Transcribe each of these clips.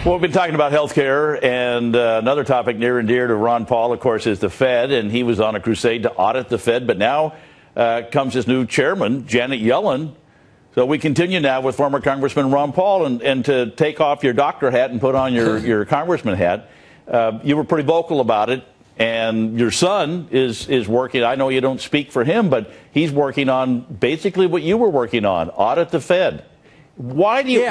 Well, we've been talking about health care, and another topic near and dear to Ron Paul, of course, is the Fed, and he was on a crusade to audit the Fed, but now comes his new chairman, Janet Yellen. So we continue now with former Congressman Ron Paul, and to take off your doctor hat and put on your congressman hat. You were pretty vocal about it, and your son is working. I know you don't speak for him, but he's working on basically what you were working on, audit the Fed. Why do you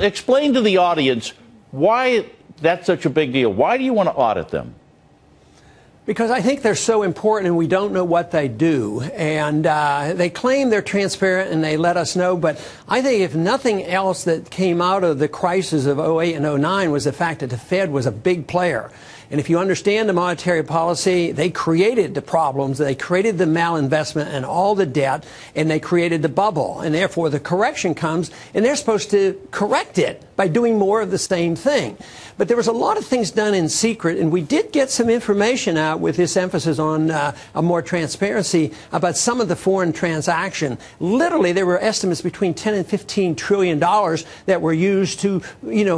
explain to the audience why that's such a big deal? Why do you want to audit them? Because I think they're so important and we don't know what they do. And they claim they're transparent and they let us know. But I think if nothing else that came out of the crisis of 08 and 09 was the fact that the Fed was a big player. And if you understand the monetary policy, they created the problems, they created the malinvestment and all the debt, and they created the bubble. And therefore, the correction comes, and they're supposed to correct it by doing more of the same thing. But there was a lot of things done in secret, and we did get some information out with this emphasis on a more transparency about some of the foreign transaction. Literally, there were estimates between $10 and $15 trillion that were used to,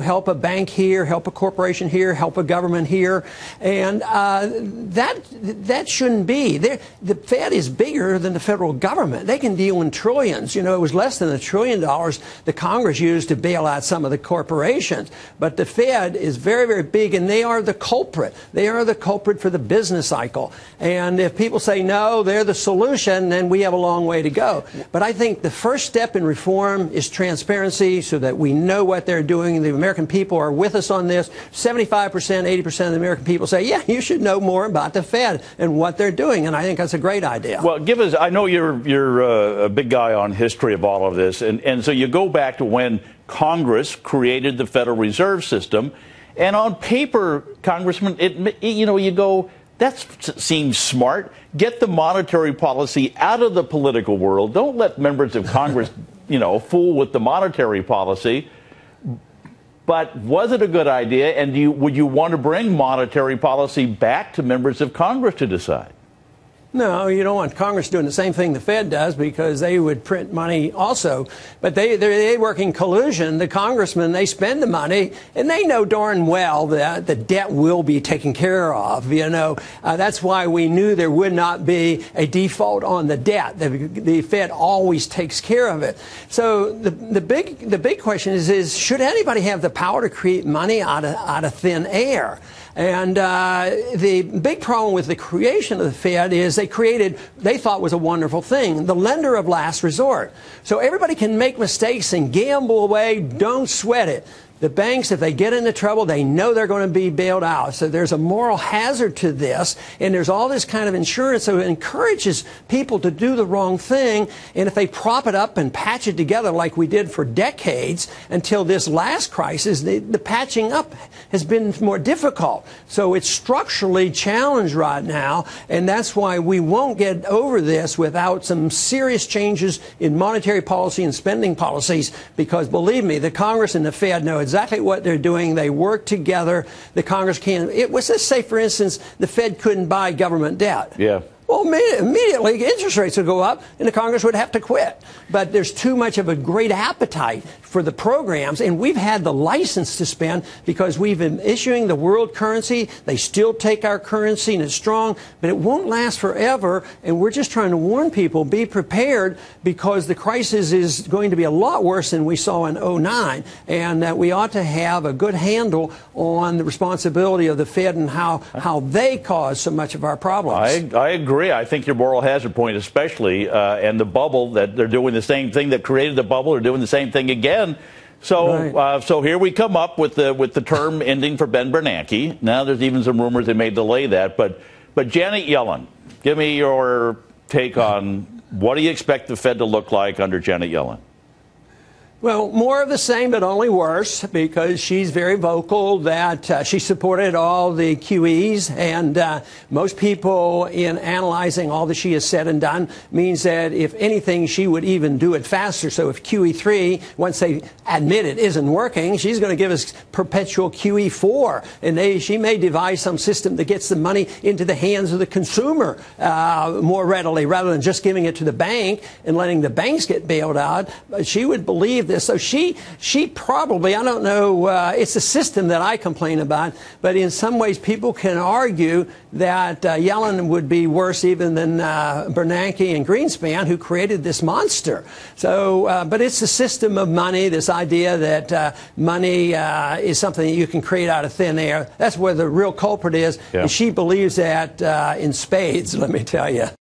help a bank here, help a corporation here, help a government here. And that shouldn't be. The Fed is bigger than the federal government. They can deal in trillions. It was less than $1 trillion the Congress used to bail out some of the corporations. But the Fed is very, very big, and they are the culprit. They are the culprit for the business cycle. And if people say, no, they're the solution, then we have a long way to go. But I think the first step in reform is transparency so that we know what they're doing. The American people are with us on this. 75%, 80% of the American people say, yeah, you should know more about the Fed and what they're doing. And I think that's a great idea. Well, give us, I know you're a big guy on history of all of this. And so you go back to when Congress created the Federal Reserve System. And on paper, Congressman, you go, that seems smart. Get the monetary policy out of the political world. Don't let members of Congress, fool with the monetary policy. But was it a good idea? And would you want to bring monetary policy back to members of Congress to decide? No, you don't want Congress doing the same thing the Fed does because they would print money also. But they work in collusion. The congressmen, they spend the money, and they know darn well that the debt will be taken care of. That's why we knew there would not be a default on the debt. The Fed always takes care of it. So the big question is should anybody have the power to create money out of thin air? And the big problem with the creation of the Fed is they thought was a wonderful thing, the lender of last resort. So everybody can make mistakes and gamble away. Don't sweat it. The banks, if they get into trouble, they know they're going to be bailed out. So there's a moral hazard to this, and there's all this kind of insurance. So it encourages people to do the wrong thing. And if they prop it up and patch it together like we did for decades until this last crisis, the patching up has been more difficult. So it's structurally challenged right now, and that's why we won't get over this without some serious changes in monetary policy and spending policies, because believe me, the Congress and the Fed know exactly what they're doing. They work together. The Congress can. Let's say, for instance, the Fed couldn't buy government debt. Yeah. Well, immediately interest rates would go up and the Congress would have to quit. But there's too much of a great appetite for the programs, and we've had the license to spend because we've been issuing the world currency. They still take our currency and it's strong, but it won't last forever. And we're just trying to warn people, be prepared, because the crisis is going to be a lot worse than we saw in 09, and that we ought to have a good handle on the responsibility of the Fed and how they cause so much of our problems. I agree. I think your moral hazard point especially, and the bubble, that they're doing the same thing that created the bubble, they're doing the same thing again. So right. So here we come up with the term ending for Ben Bernanke. Now there's even some rumors they may delay that. But Janet Yellen, give me your take on what do you expect the Fed to look like under Janet Yellen? Well, more of the same, but only worse, because she's very vocal that she supported all the QEs, and most people, in analyzing all that she has said and done, means that if anything, she would even do it faster. So if QE3, once they admit it isn't working, she's going to give us perpetual QE4, and she may devise some system that gets the money into the hands of the consumer more readily, rather than just giving it to the bank and letting the banks get bailed out. She would believe this. So she probably, I don't know, it's a system that I complain about, but in some ways people can argue that Yellen would be worse even than Bernanke and Greenspan, who created this monster. So, but it's a system of money, this idea that money is something that you can create out of thin air. That's where the real culprit is, and she believes that in spades, let me tell you.